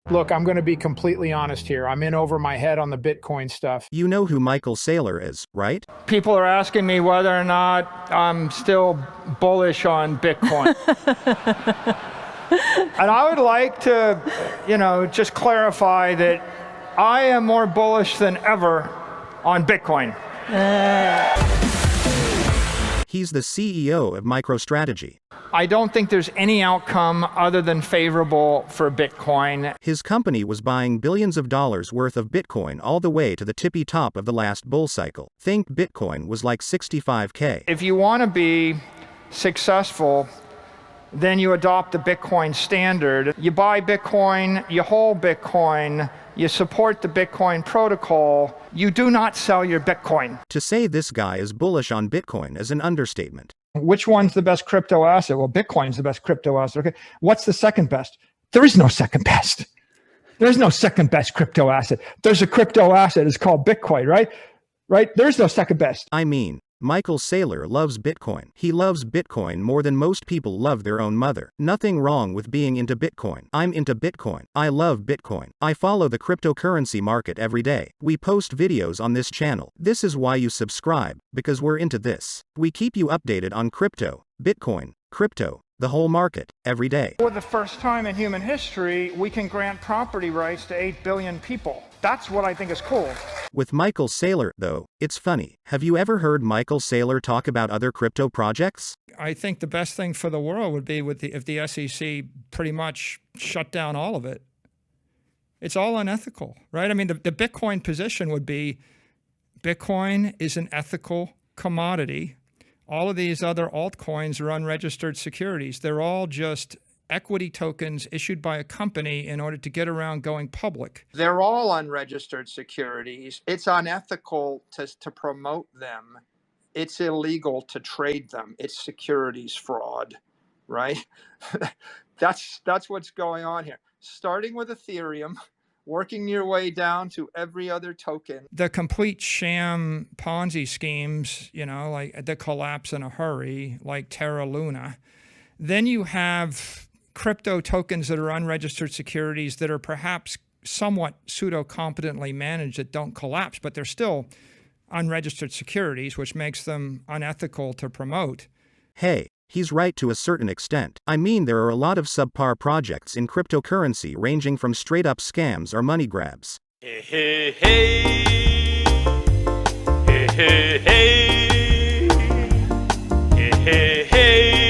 Look, I'm going to be completely honest here. I'm in over my head on the Bitcoin stuff. You know who Michael Saylor is, right? People are asking me whether or not I'm still bullish on Bitcoin. And I would like to, just clarify that I am more bullish than ever on Bitcoin. He's the CEO of Microstrategy. I don't think there's any outcome other than favorable for Bitcoin. His company was buying billions of dollars worth of Bitcoin all the way to the tippy top of the last bull cycle. Think Bitcoin was like 65K. If you want to be successful, then you adopt the Bitcoin standard. You buy Bitcoin, you hold Bitcoin, you support the Bitcoin protocol. You do not sell your Bitcoin. To say this guy is bullish on Bitcoin is an understatement. Which one's the best crypto asset? Well, Bitcoin's the best crypto asset. Okay, what's the second best? There is no second best. There's no second best crypto asset. There's a crypto asset. It's called Bitcoin, right? Right? There's no second best. I mean, Michael Saylor loves Bitcoin. He loves Bitcoin more than most people love their own mother. Nothing wrong with being into Bitcoin. I'm into Bitcoin. I love Bitcoin. I follow the cryptocurrency market every day. We post videos on this channel. This is why you subscribe, because we're into this. We keep you updated on crypto, Bitcoin, crypto, the whole market, every day. For the first time in human history, we can grant property rights to 8 billion people. That's what I think is cool. With Michael Saylor, though, it's funny. Have you ever heard Michael Saylor talk about other crypto projects? I think the best thing for the world would be if the SEC pretty much shut down all of it. It's all unethical, right? I mean, the Bitcoin position would be Bitcoin is an ethical commodity. All of these other altcoins are unregistered securities. They're all just equity tokens issued by a company in order to get around going public. They're all unregistered securities. It's unethical to promote them. It's illegal to trade them. It's securities fraud, right? That's what's going on here. Starting with Ethereum, working your way down to every other token. The complete sham Ponzi schemes, like that collapse in a hurry, like Terra Luna. Then you have crypto tokens that are unregistered securities that are perhaps somewhat pseudo-competently managed that don't collapse, but they're still unregistered securities, which makes them unethical to promote. Hey, he's right to a certain extent. I mean, there are a lot of subpar projects in cryptocurrency ranging from straight-up scams or money grabs. Hey, hey, hey. Hey, hey, hey. Hey, hey, hey.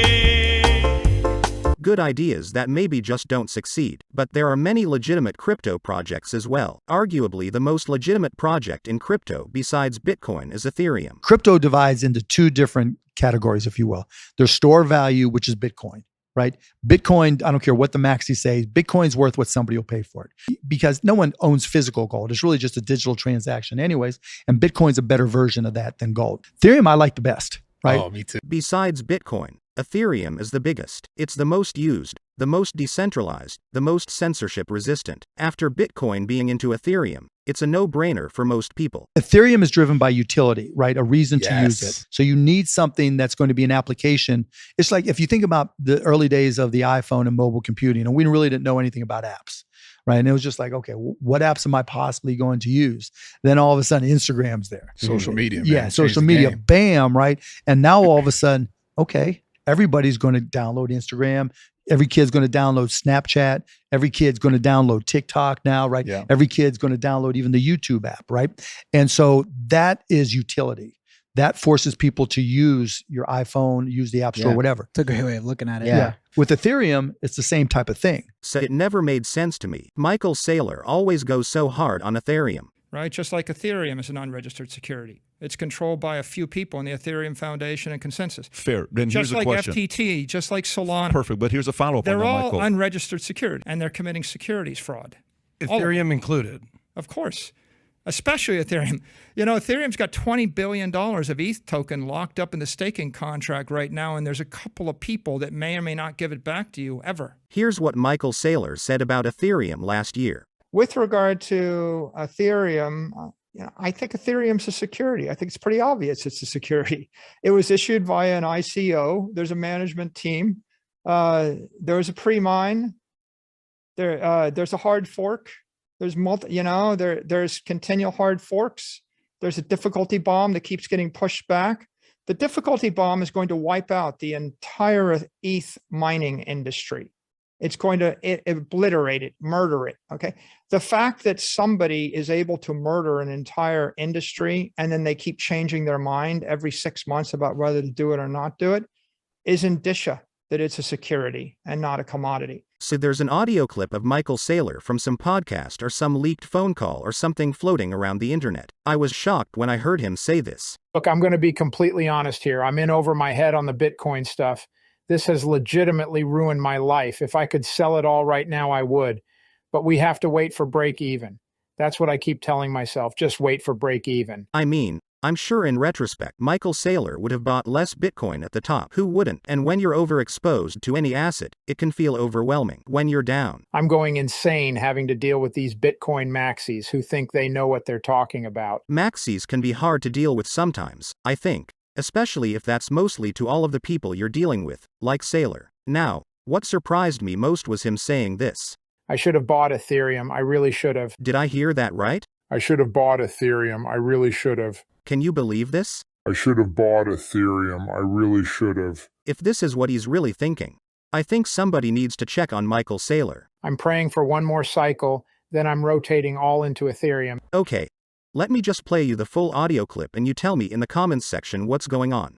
Good ideas that maybe just don't succeed, but there are many legitimate crypto projects as well. Arguably the most legitimate project in crypto besides Bitcoin is Ethereum. Crypto divides into two different categories, if you will. There's store value, which is Bitcoin, right? Bitcoin, I don't care what the maxi says, Bitcoin's worth what somebody will pay for it, because no one owns physical gold. It's really just a digital transaction anyways, and Bitcoin's a better version of that than gold. Ethereum I like the best, right? Oh, me too. Besides Bitcoin, Ethereum is the biggest. It's the most used, the most decentralized, the most censorship resistant. After Bitcoin being into Ethereum, it's a no-brainer for most people. Ethereum is driven by utility, right? A reason to use it. So you need something that's going to be an application. It's like if you think about the early days of the iPhone and mobile computing, and we really didn't know anything about apps, right? And it was just like, okay, what apps am I possibly going to use? Then all of a sudden Instagram's there. Social media. Man. Yeah, social media, bam, right? And now all of a sudden, okay, everybody's going to download Instagram. Every kid's going to download Snapchat. Every kid's going to download TikTok now, right? Yeah. Every kid's going to download even the YouTube app, right? And so that is utility. That forces people to use your iPhone, use the App Store, whatever. It's a great way of looking at it. Yeah. With Ethereum, it's the same type of thing. So it never made sense to me. Michael Saylor always goes so hard on Ethereum. Right, just like Ethereum is an unregistered security. It's controlled by a few people in the Ethereum Foundation and Consensus. Fair. Then here's just a like question. FTT, just like Solana. Perfect. But here's a follow-up on that, They're all Michael. unregistered securities, and they're committing securities fraud. Ethereum included. Of course. Especially Ethereum. Ethereum's got $20 billion of ETH token locked up in the staking contract right now, and there's a couple of people that may or may not give it back to you ever. Here's what Michael Saylor said about Ethereum last year. With regard to Ethereum, I think Ethereum's a security. I think it's pretty obvious it's a security. It was issued via an ICO. There's a management team. There was a pre-mine. There's a hard fork. There's there's continual hard forks. There's a difficulty bomb that keeps getting pushed back. The difficulty bomb is going to wipe out the entire ETH mining industry. It's going to obliterate it, murder it. Okay. The fact that somebody is able to murder an entire industry and then they keep changing their mind every 6 months about whether to do it or not do it is indicia that it's a security and not a commodity. So there's an audio clip of Michael Saylor from some podcast or some leaked phone call or something floating around the internet. I was shocked when I heard him say this. Look, I'm going to be completely honest here. I'm in over my head on the Bitcoin stuff. This has legitimately ruined my life. If I could sell it all right now, I would. But we have to wait for break even. That's what I keep telling myself. Just wait for break even. I mean, I'm sure in retrospect, Michael Saylor would have bought less Bitcoin at the top. Who wouldn't? And when you're overexposed to any asset, it can feel overwhelming. When you're down, I'm going insane having to deal with these Bitcoin maxis who think they know what they're talking about. maxis can be hard to deal with sometimes, I think. Especially if that's mostly to all of the people you're dealing with, like Saylor. Now, what surprised me most was him saying this. I should have bought Ethereum. I really should have. Did I hear that right? I should have bought Ethereum. I really should have. Can you believe this? I should have bought Ethereum. I really should have. If this is what he's really thinking, I think somebody needs to check on Michael Saylor. I'm praying for one more cycle, then I'm rotating all into Ethereum. Okay, let me just play you the full audio clip and you tell me in the comments section what's going on.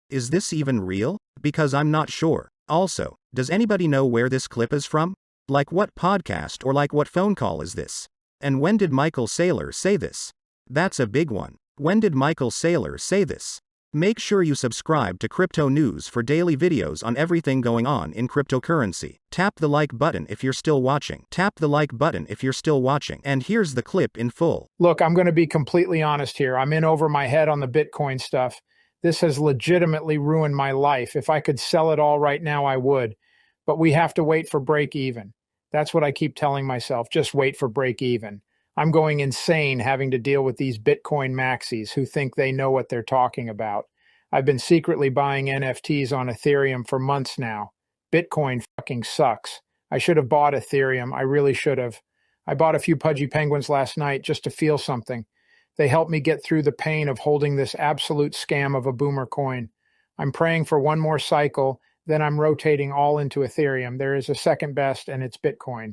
Is this even real? Because I'm not sure. Also, does anybody know where this clip is from? Like what podcast or like what phone call is this? And when did Michael Saylor say this? That's a big one. When did Michael Saylor say this? Make sure you subscribe to Crypto News for daily videos on everything going on in cryptocurrency. Tap the like button if you're still watching. Tap the like button if you're still watching. And here's the clip in full. Look, I'm going to be completely honest here. I'm in over my head on the Bitcoin stuff. This has legitimately ruined my life. If I could sell it all right now, I would. But we have to wait for break even. That's what I keep telling myself. Just wait for break even. I'm going insane having to deal with these Bitcoin maxis who think they know what they're talking about. I've been secretly buying NFTs on Ethereum for months now. Bitcoin fucking sucks. I should have bought Ethereum. I really should have. I bought a few pudgy penguins last night just to feel something. They helped me get through the pain of holding this absolute scam of a boomer coin. I'm praying for one more cycle, then I'm rotating all into Ethereum. There is a second best, and it's Bitcoin.